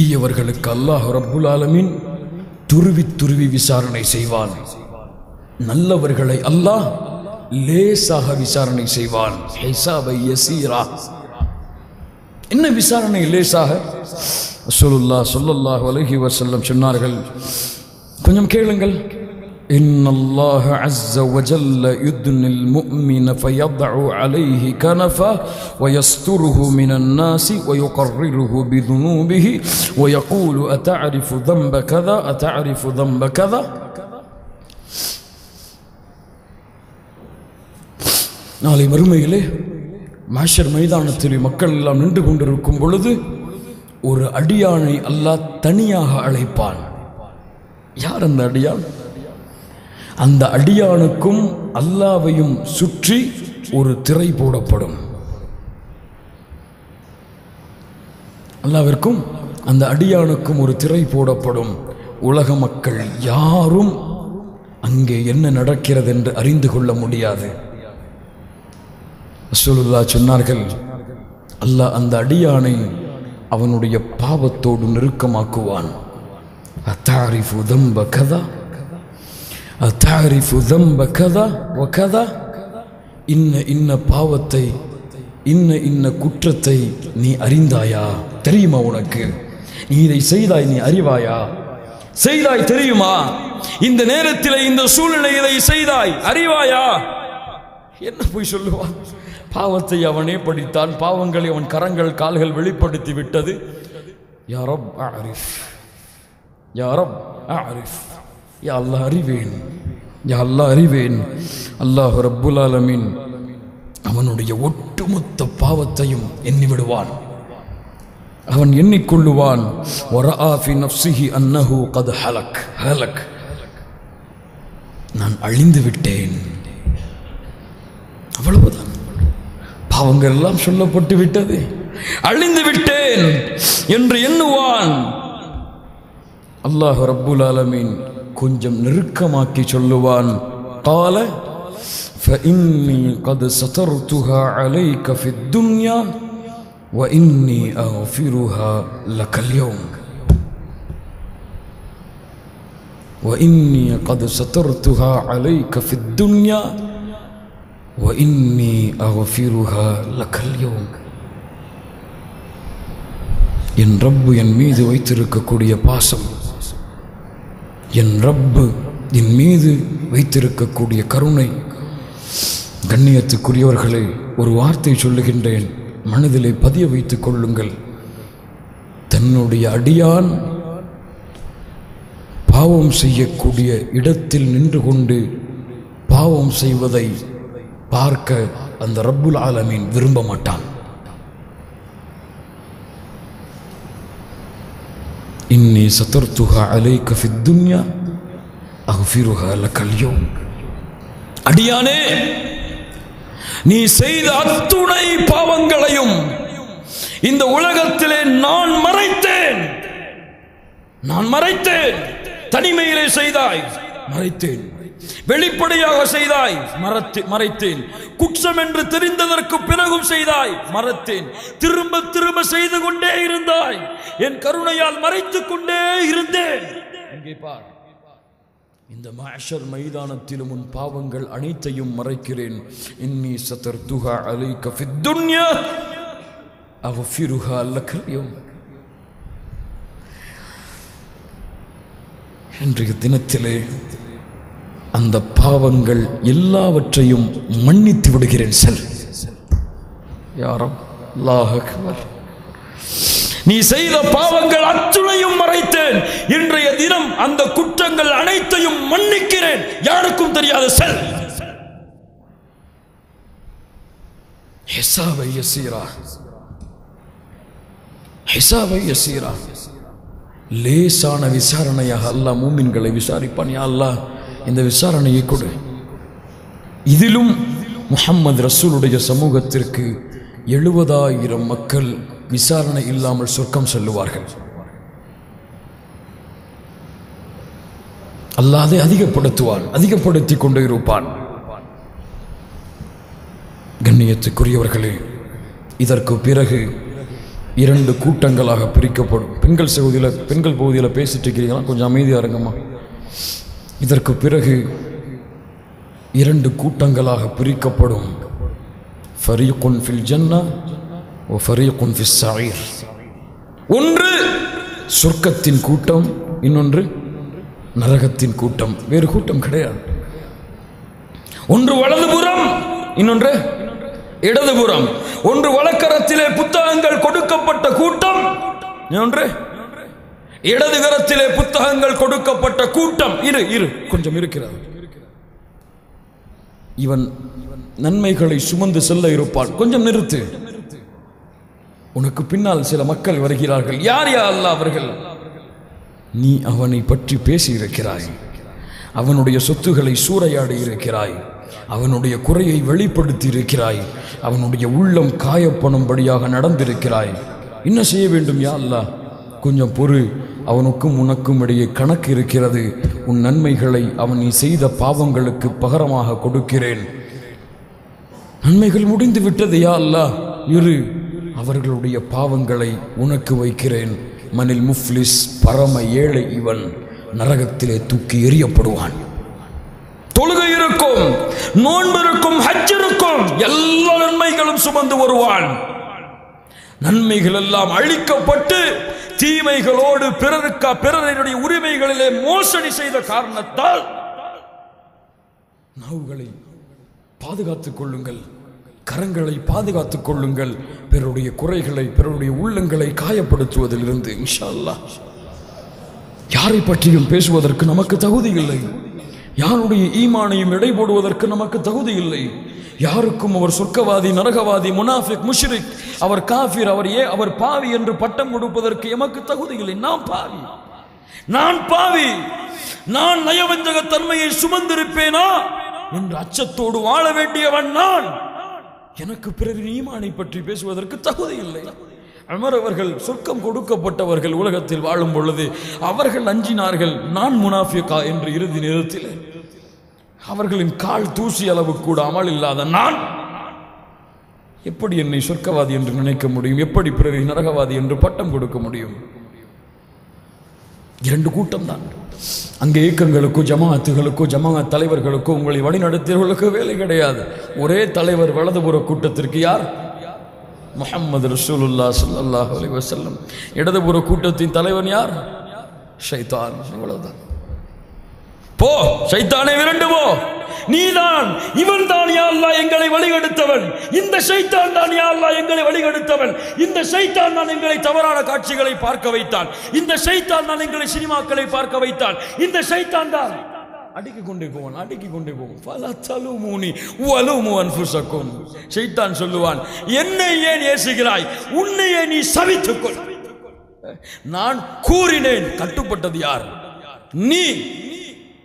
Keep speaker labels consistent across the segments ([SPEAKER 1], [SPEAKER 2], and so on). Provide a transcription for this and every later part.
[SPEAKER 1] தீயவர்களுக்கு அல்லாஹ் ரப்புல் ஆலமீன் துருவி துருவி விசாரணை செய்வான். நல்லவர்களை அல்லாஹ் லேசாக விசாரணை செய்வான். ஹிசாபை யஸீரா. என்ன விசாரணை லேசாக? ரசூலுல்லாஹ் ஸல்லல்லாஹு அலைஹி வஸல்லம் சொன்னார்கள், கொஞ்சம் கேளுங்கள். இன்னல்லாஹ அஸ்ஸ வஜல்ல யுத்னில் முஃமின ஃபயضഉ அலைஹி கனஃபா வயஸ்துருஹு மினன் நாஸி வயுகர்ரிருஹு பிதுனூபிஹி வயகூலு அதஅரிஃபு ذنب கதா அதஅரிஃபு ذنب கதா. நாளை மறுமையிலே மஹ்ஷர் மைதானத்திலே மக்கள் எல்லாம் நின்று கொண்டிருக்கும் பொழுது ஒரு அடியானை அல்லாஹ் தனியாக அழைப்பான். யார் அந்த அடியான்? அந்த அடியானுக்கும் அல்லாஹ்வையும் சுற்றி ஒரு திரை போடப்படும். அல்லாஹ்விற்கும் அந்த அடியானுக்கும் ஒரு திரை போடப்படும். உலக மக்கள் யாரும் அங்கே என்ன நடக்கிறது என்று அறிந்து கொள்ள முடியாது. ரசூலுல்லாஹ் சொன்னார்கள், அல்லாஹ் அந்த அடியானை அவனுடைய பாவத்தோடு நெருக்கமாக்குவான். அத்தாரிஃபு ذنب கதா அத்தாரிஃபு ذنب கதா வகதா. இன்ன பாவத்தை இன்ன குற்றத்தை நீ அறிந்தாயா? தெரியுமா உனக்கு? நீ இதை செய்தாய், நீ அறிவாயா? செய்தாய் தெரியுமா? இந்த நேரத்தில் இந்த சூழ்நிலை இதை செய்தாய், அறிவாயா? என்ன போய் சொல்லுவான்? பாவத்தை அவனே படித்தான், பாவங்களை அவன் கரங்கள் கால்கள் வெளிப்படுத்தி விட்டது. யா ரப் அரிஃப், யா ரப் அரிஃப், யா அல்லாஹ் அறிவேன், யா அல்லாஹ் அறிவேன். அல்லாஹ் ரப்புல் ஆலமீன் அவனுடைய ஒட்டுமொத்த பாவத்தையும் எண்ணிவிடுவான். அவன் எண்ணிக்கொள்ளுவான். வரஆ ஃபி நஃப்ஸிஹி அன்னஹு கத் ஹலக், நான் அழிந்து விட்டேன். அவ்வளவுதான். பாவங்கள் எல்லாம் சொல்லப்பட்டு விட்டது. அழிந்து விட்டேன் என்று எண்ணுவான். அல்லாஹ் ரப்புல் ஆலமீன் கொஞ்சம் நெருக்கமாக்கி சொல்லுவான். قال فإني قد سترتها عليك في الدنيا وإني أغفرها لك اليوم وإني قد سترتها عليك في الدنيا وإني أغفرها لك اليوم. என் ரப்பு என் மீது வைத்திருக்கக்கூடிய பாசம், என் ரப்பு என் மீது வைத்திருக்கக்கூடிய கருணை. கண்ணியத்துக்குரியவர்களே, ஒரு வார்த்தை சொல்லுகின்றேன், மனதிலே பதிய வைத்துக் கொள்ளுங்கள். தன்னுடைய அடியான் பாவம் செய்யக்கூடிய இடத்தில் நின்று கொண்டு பாவம் செய்வதை பார்க்க அந்த ரப்புல் ஆலமீன் விரும்ப மாட்டான். இன்னி சதர்துஹா அலைக ஃபித் துன்யா அக்ஃபிருஹா லக்கல் யௌம். அடியானே, நீ செய்த அத்துணை பாவங்களையும் இந்த உலகத்திலே நான் மறைத்தேன். தனிமையிலே செய்தாய், மறைத்தேன். வெளிப்படையாக செய்தாய், மறைத்தேன். குற்றம் என்று தெரிந்ததற்கு பிறகும் செய்தாய், மறைத்தேன். திரும்ப திரும்ப செய்து கொண்டே இருந்தாய், என் கருணையால் மறைத்துக் கொண்டே இருந்தேன். இங்கே பார், இந்த மஹ்ஷர் மைதானத்திலும் உன் பாவங்கள் அனைத்தையும் மறைக்கிறேன். இன்னி சதர்துஹா அலைக ஃபித் துன்யா அக்ஃபிருஹா லக்கல் யௌம். இன்றைய தினத்திலே அந்த பாவங்கள் எல்லாவற்றையும் மன்னித்து விடுகிறேன். செல் யா ரப், அல்லாஹ் அக்பர். நீ செய்த பாவங்கள் அத்துணையும் மறைத்தேன். இன்றைய தினம் அந்த குற்றங்கள் அனைத்தையும் மன்னிக்கிறேன், யாருக்கும் தெரியாது. செல். ஹிசாபை யஸீரா, ஹிசாபை யஸீரா. லேசான விசாரணையாக அல்லாஹ் மூமின்களை விசாரிப்பான். யா அல்லாஹ், இந்த விசாரணையை கொடு. இதிலும் முஹம்மது ரசூலுடைய சமூகத்திற்கு 70,000 மக்கள் விசாரணை இல்லாமல் சொர்க்கம் செல்லுவார்கள். அல்லாஹ் அதை அதிகப்படுத்துவான், அதிகப்படுத்தி கொண்டு இருப்பான். கண்ணியத்துக்குரியவர்களே, இதற்கு பிறகு 2 கூட்டங்களாக பிரிக்கப்படும். பெண்கள் பகுதியில் பேசிட்டு இருக்கிறீங்களா? கொஞ்சம் அமைதியாக இருங்கம்மா. இதற்கு பிறகு 2 கூட்டங்களாக பிரிக்கப்படும். ஃபரீகுன் ஃபில் ஜன்னா வ ஃபரீகுன் ஃபிஸ் ஸஈர். ஒன்று சொர்க்கத்தின் கூட்டம், இன்னொன்று நரகத்தின் கூட்டம். வேறு கூட்டம் கிடையாது. ஒன்று வலதுபுறம், இன்னொன்று இடதுபுறம். ஒன்று வலக்கரத்திலே புத்தகங்கள் கொடுக்கப்பட்ட கூட்டம், இன்னொன்று இடதுகரத்திலே புத்தகங்கள் கொடுக்கப்பட்ட கூட்டம். இரு கொஞ்சம் இருக்கிறது. இவன் நன்மைகளை சுமந்து செல்ல இருப்பான். கொஞ்சம் நிறுத்து. உனக்கு பின்னால் சில மக்கள் வருகிறார்கள். யார் யா அல்லாஹ் அவர்கள்? நீ அவனை பற்றி பேசி இருக்கிறாய், அவனுடைய சொத்துக்களை சூறையாடி இருக்கிறாய், அவனுடைய குறையை வெளிப்படுத்தி இருக்கிறாய், அவனுடைய உள்ளம் காயப்படும்படியாக நடந்திருக்கிறாய். என்ன செய்ய வேண்டும் யா அல்லாஹ்? கொஞ்சம் பொறு, அவனுக்கும் உனக்கும் இடையே கணக்கு இருக்கிறது. உன் நன்மைகளை அவன் நீ செய்த பாவங்களுக்கு பகரமாக கொடுக்கிறேன். நன்மைகள் முடிந்து விட்டது யா அல்லாஹ், இரு, அவர்களுடைய பாவங்களை உனக்கு வைக்கிறேன். மனில் முஃப்லிஸ், பரம ஏழை இவன் நரகத்திலே தூக்கி எறியப்படுவான். தொழுகை இருக்கும், நோன்பு இருக்கும், ஹஜ் இருக்கும், எல்லா நன்மைகளும் சுமந்து வருவான். நன்மைகள் எல்லாம் அழிக்கப்பட்டு தீமைகளோடு பிறருடைய உரிமைகளிலே மோசடி செய்த காரணத்தால் நாவுகளை பாதுகாத்துக் கொள்ளுங்கள், கரங்களை பாதுகாத்துக் கொள்ளுங்கள். பிறருடைய குறைகளை, பிறருடைய உள்ளங்களை காயப்படுத்துவதிலிருந்து இன்ஷா அல்லாஹ். யாரை பற்றியும் பேசுவதற்கு நமக்கு தகுதி இல்லை. யாருடைய ஈமானையும் எடை போடுவதற்கு நமக்கு தகுதி இல்லை. யாருக்கும் அவர் சொர்க்கவாதி, நரகவாதி, முனாஃபிக், முஷ்ரிக், அவர் காஃபிர், அவர் பாவி என்று பட்டம் கொடுப்பதற்கு எமக்கு தகுதி இல்லை. நான் பாவி, நான் நயவஞ்சக தன்மையை சுமந்திருப்பேனா என்று அச்சத்தோடு வாழ வேண்டியவன் நான். எனக்கு பிறகு ஈமானை பற்றி பேசுவதற்கு தகுதி இல்லை. உமர் அவர்கள் சொர்க்கம் கொடுக்கப்பட்டவர்கள் உலகத்தில் வாழும் பொழுது அவர்கள் அஞ்சினார்கள், நான் முனாஃபிகா என்று. இறுதி நேரத்தில் அவர்களின் கால் தூசி அளவு கூட அமல் இல்லாத நான் எப்படி என்னை சொர்க்கவாதி என்று நினைக்க முடியும்? எப்படி பிறகு நரகவாதி என்று பட்டம் கொடுக்க முடியும்? 2 கூட்டம் தான். அங்கே இயக்கங்களுக்கோ ஜமாஅத்துகளுக்கோ ஜமாஅத் தலைவர்களுக்கோ உங்களை வழிநடத்தியவர்களுக்கோ வேலை கிடையாது. ஒரே தலைவர் வலதுபுற கூட்டத்திற்கு யார்? முஹம்மது ரசூலுல்லாஹ் ஸல்லல்லாஹு அலைஹி வஸல்லம். இடதுபுற கூட்டத்தின் தலைவன் யார்? ஷைத்தான். அவ்வளவுதான். போ ஷைத்தானே, விரண்டு போ. நீதான், இவன் தான் யா அல்லாஹ் எங்களை வழிகெடுத்தவன். இந்த ஷைத்தான் தான் யா அல்லாஹ் எங்களை வழிகெடுத்தவன். இந்த ஷைத்தான் தான் எங்களை தவறான காட்சிகளை பார்க்க வைத்தான். இந்த ஷைத்தான் தான் எங்களை சினிமாக்களை பார்க்க வைத்தான். இந்த ஷைத்தான் தான் அடிக்கிக் கொண்டே போவான். ஃபலா தலுமூனி வலுமு அன்ஃபுஸக்கும். ஷைத்தான் சொல்லுவான், என்னை ஏன் ஏசுகிறாய்? உன்னையே நீ சபித்துக்கொள். நான் கூறினேன், கட்டுப்பட்டது யார்? நீ.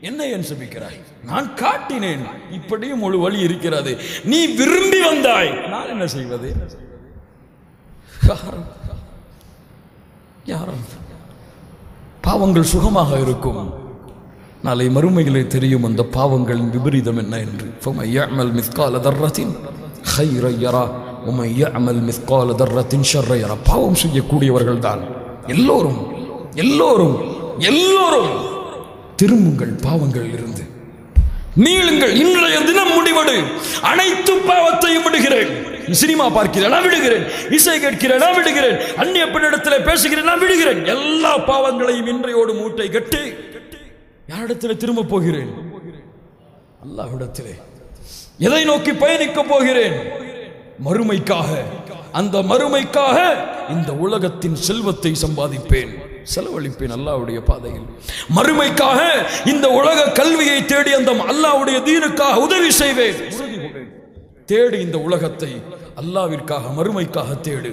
[SPEAKER 1] என்னை ஏன் சபிக்கிறாய்? நான் காட்டினேன், இப்படியும் ஒரு வழி இருக்கிறது. நீ விரும்பி வந்தாய், நான் என்ன செய்வது? யாரும் பாவங்கள் சுகமாக இருக்கும். நாளை மறுமையிலே தெரியும் அந்த பாவங்களின் விபரீதம் என்ன என்று. فَمَنْ يَعْمَلْ مِثْقَالَ ذَرَّةٍ خَيْرًا يَرَهُ وَمَنْ يَعْمَلْ مِثْقَالَ ذَرَّةٍ شَرًّا يَرَهُ. பாவம் செய்யக்கூடியவர்கள் தான் எல்லோரும் திரும்புங்கள் பாவங்களில் இருந்து, மீளுங்கள். இன்றைய தினம் முடிவெடு. அனைத்து பாவத்தையும் விடுகிறேன். சினிமா பார்க்கிறேன், நான் விடுகிறேன். இசை கேட்கிறேன், நான் விடுகிறேன். அந்நிய பெண்ணிடத்தில் பேசுகிறேன், நான் விடுகிறேன். எல்லா பாவங்களையும் இன்றையோடு மூட்டை கட்டி யாரிடத்தில் திரும்ப போகிறேன்? அல்லாஹ்விடத்திலே. எதை நோக்கி பயணிக்க போகிறேன்? மறுமைக்காக. அந்த மறுமைக்காக இந்த உலகத்தின் செல்வத்தை சம்பாதிப்பேன், செலவழிப்பேன் அல்லாஹ்வுடைய பாதையில். மறுமைக்காக இந்த உலக கல்வியை தேடி அந்த அல்லாஹ்வுடைய தீனுக்காக உதவி செய்வேன். தேடு இந்த உலகத்தை, அல்லாஹ்விற்காக மறுமைக்காக தேடு.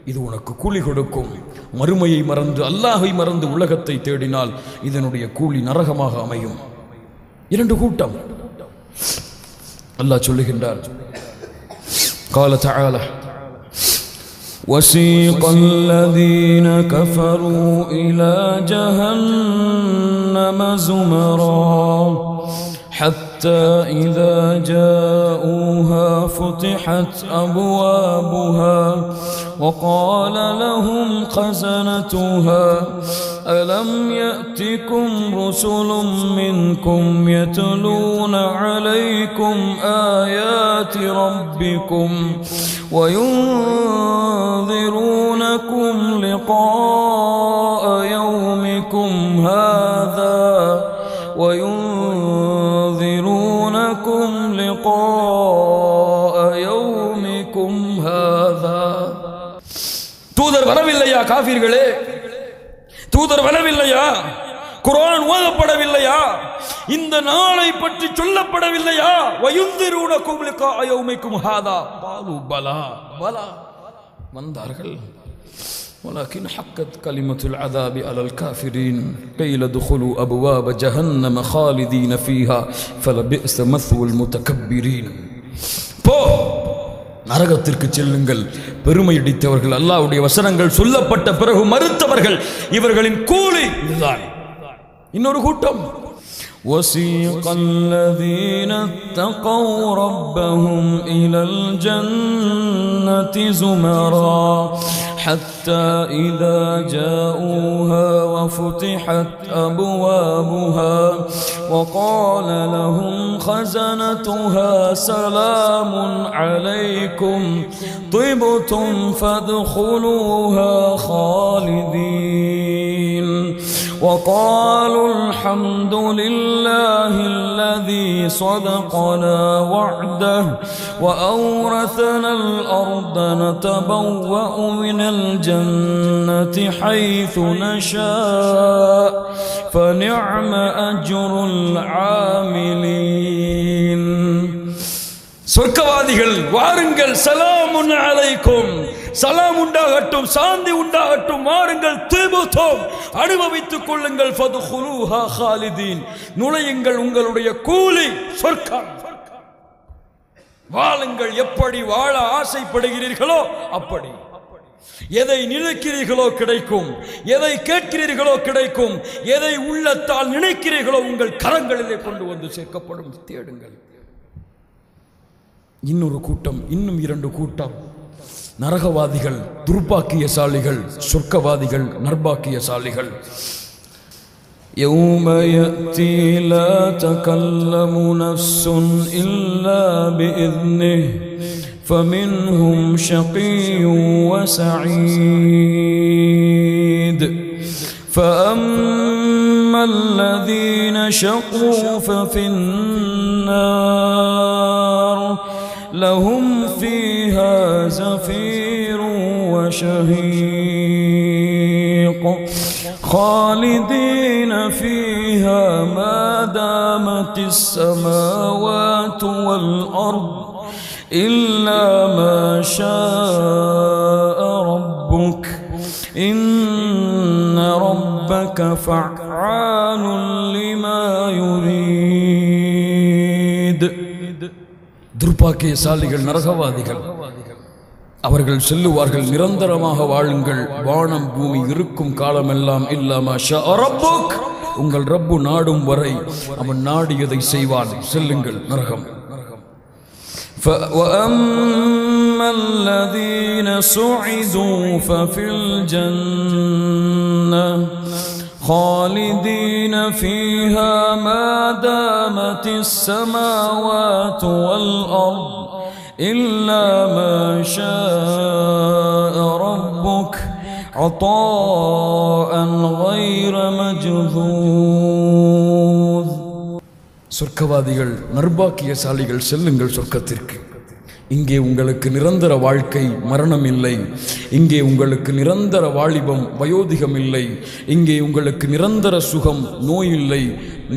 [SPEAKER 1] இது உனக்கு கூலி கொடுக்கும். மறுமையை மறந்து அல்லாஹை மறந்து உலகத்தை தேடினால் இதனுடைய கூலி நரகமாக அமையும். 2 கூட்டம் அல்லாஹ் சொல்லுகின்றார். قال تعالى وسيق الذين كفروا إلى جهنم زمرا حتى حتى إذا جاءوها فتحت أبوابها وقال لهم خزنتها ألم يأتكم رسل منكم يتلون عليكم آيات ربكم وينذرونكم لقاء يومكم هذا தூதர் வரவில்லையா காஃபிர்களே? தூதர் வரவில்லையா? குர்ஆன் ஓதப்படவில்லையா? இந்த நாளை பற்றி சொல்லப்படவில்லையா? வயுந்திரூனகும் லிகா யௌமிக்கும் ஹாதா பாலு பலா பலா வந்தார்கள். ولكن حقت كلمة العذاب على الكافرين قيل ادخلوا أبواب جهنم خالدين فيها فلبئس مثوى المتكبرين. போ நரகத்திற்கு செல்லுங்கள், பெருமையடித்தவர்கள், அல்லாஹ்வுடைய வசனங்கள் சொல்லப்பட்ட பிறகு மறுத்தவர்கள், இவர்களின் கூலி இதுதான். இன்னொரு கூட்டம் وَسِيقَ الَّذِينَ اتَّقَوْا رَبَّهُمْ إِلَى الْجَنَّةِ زُمَرًا حَتَّى إِذَا جَاءُوهَا وَفُتِحَتْ أَبْوَابُهَا وَقَالَ لَهُمْ خَزَنَتُهَا سَلَامٌ عَلَيْكُمْ طِبْتُمْ فَادْخُلُوهَا خَالِدِينَ وقالوا الحمد لله الذي صدقنا وعده وأورثنا الأرض نتبوأ من الجنة حيث نشاء فنعم أجر العاملين. சொர்க்கவாதிகள் வாருங்கள், சலாமுன் அலைக்கும், சலாம் உண்டாகட்டும், சாந்தி உண்டாகட்டும், வாருங்கள், திபுதும் அனுபவித்துக் கொள்ளுங்கள், ஃபதுகுலூஹா ஹாலிதீன் நுழையுங்கள், உங்களுடைய கூலி சொர்க்கம். வாழுங்கள், எப்படி வாழ ஆசைப்படுகிறீர்களோ அப்படி. எதை நினைக்கிறீர்களோ கிடைக்கும், எதை கேட்கிறீர்களோ கிடைக்கும், எதை உள்ளத்தால் நினைக்கிறீர்களோ உங்கள் கரங்களிலே கொண்டு வந்து சேர்க்கப்படும். தேடுங்கள். இன்னொரு கூட்டம், இன்னும் இரண்டு கூட்டம், நரகவாதிகள் துர்பாக்கியசாலிகள், சொர்க்கவாதிகள் நர்பாக்கியசாலிகள். يوم يأتي لا تكلم نفس إلا بإذنه فمنهم شقي وسعيد فأما الذين شقوا ففي النار لهم فيها زفير وشهيق خالدين فيها ما دامت السماوات والأرض إلا ما شاء ربك إن ربك فعال لما يريد. துர்பாக்கியசாலிகள் நரகவாதிகள் அவர்கள் சொல்லுவார்கள், நிரந்தரமாக வாழுங்கள், வானம் பூமி இருக்கும் காலமெல்லாம் இல்லாம ஷா ரப்புக், உங்கள் ரப்பு நாடும் வரை அவன் நாடியதை செய்வான். செல்லுங்கள் நரகம். وَأَمَّا الَّذِينَ سُعِدُوا فَفِي الْجَنَّةِ خالدين فيها ما دامت السماوات والأرض إلا ما شاء ربك عطاء غير مجذوذ. சொர்க்கவாதிகள் நர்பாக்கியசாலிகள் செல்லுங்கள் சொர்க்கத்திற்கு. இங்கே உங்களுக்கு நிரந்தர வாழ்க்கை, மரணம் இல்லை. இங்கே உங்களுக்கு நிரந்தர வாலிபம், வயோதிகம் இல்லை. இங்கே உங்களுக்கு நிரந்தர சுகம், நோய் இல்லை.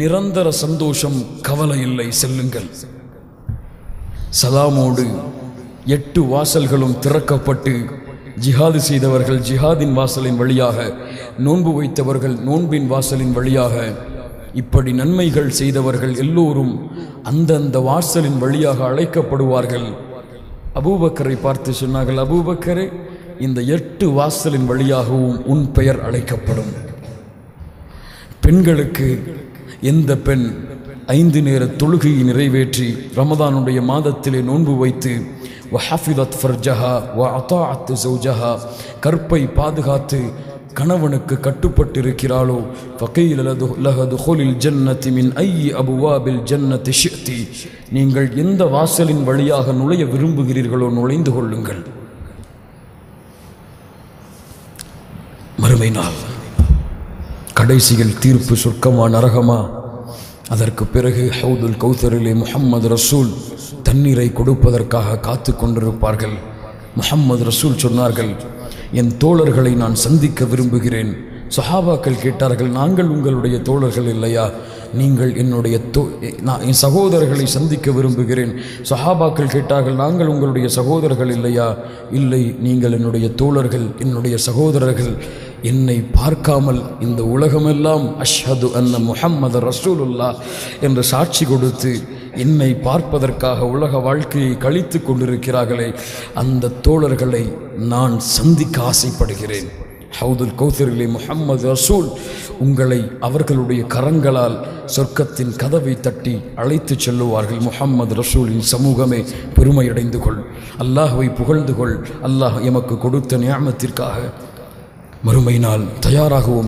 [SPEAKER 1] நிரந்தர சந்தோஷம், கவலை இல்லை. செல்லுங்கள். சலாமோடு 8 வாசல்களும் திறக்கப்பட்டு ஜிஹாது செய்தவர்கள் ஜிஹாதின் வாசலின் வழியாக, நோன்பு வைத்தவர்கள் நோன்பின் வாசலின் வழியாக, இப்படி நன்மைகள் செய்தவர்கள் எல்லோரும் அந்தந்த வாசலின் வழியாக அழைக்கப்படுவார்கள். அபூபக்கரை பார்த்து சொன்னார்கள், அபூபக்கரே, இந்த 8 வாசலின் வழியாகவும் உன் பெயர் அழைக்கப்படும். பெண்களுக்கு எந்த பெண் 5 நேர தொழுகையை நிறைவேற்றி ரமதானுடைய மாதத்திலே நோன்பு வைத்து வஹஃபிதத் ஃபர்ஜஹா வஅதாஅத் ஸௌஜஹா கற்பை பாதுகாத்து கணவனுக்கு கட்டுப்பட்டிருக்கிறாளோ ஃபகீல லஹு துஹுலில் ஜன்னதி மின் ஐயி அபுவாபில் ஜன்னதி ஷிஅதி நீங்கள் எந்த வாசலின் வழியாக நுழைய விரும்புகிறீர்களோ நுழைந்து கொள்ளுங்கள். மறுமை நாள் கடைசியில் தீர்ப்பு சொர்க்கமா நரகமா? அதற்கு பிறகு ஹவுதுல் கௌசரிலே முஹம்மது ரசூல் தண்ணீரை கொடுப்பதற்காக காத்து கொண்டிருப்பார்கள். முஹம்மது ரசூல் சொன்னார்கள், என் தோழர்களை நான் சந்திக்க விரும்புகிறேன். சஹாபாக்கள் கேட்டார்கள், நாங்கள் உங்களுடைய தோழர்கள் இல்லையா? நீங்கள் என்னுடைய என் சகோதரர்களை சந்திக்க விரும்புகிறேன். சஹாபாக்கள் கேட்டார்கள், நாங்கள் உங்களுடைய சகோதரர்கள் இல்லையா? இல்லை, நீங்கள் என்னுடைய தோழர்கள், என்னுடைய சகோதரர்கள். என்னை பார்க்காமல் இந்த உலகமெல்லாம் அஷ்ஹது அன்ன முஹம்மது ரசூலுல்லாஹ் என்று சாட்சி கொடுத்து என்னை பார்ப்பதற்காக உலக வாழ்க்கையை கழித்து கொண்டிருக்கிறார்களே, அந்த தோழர்களை நான் சந்திக்க ஆசைப்படுகிறேன். ஹவுதுல் கௌசரிலே முஹம்மது ரசூல் உங்களை அவர்களுடைய கரங்களால் சொர்க்கத்தின் கதவை தட்டி அழைத்து செல்லுவார்கள். முஹம்மது ரசூலின் சமூகமே, பெருமையடைந்து கொள், அல்லாஹ்வை புகழ்ந்து கொள். அல்லாஹ் எமக்கு கொடுத்த நியாமத்திற்காக மறுமை நாள் தயாராகவும்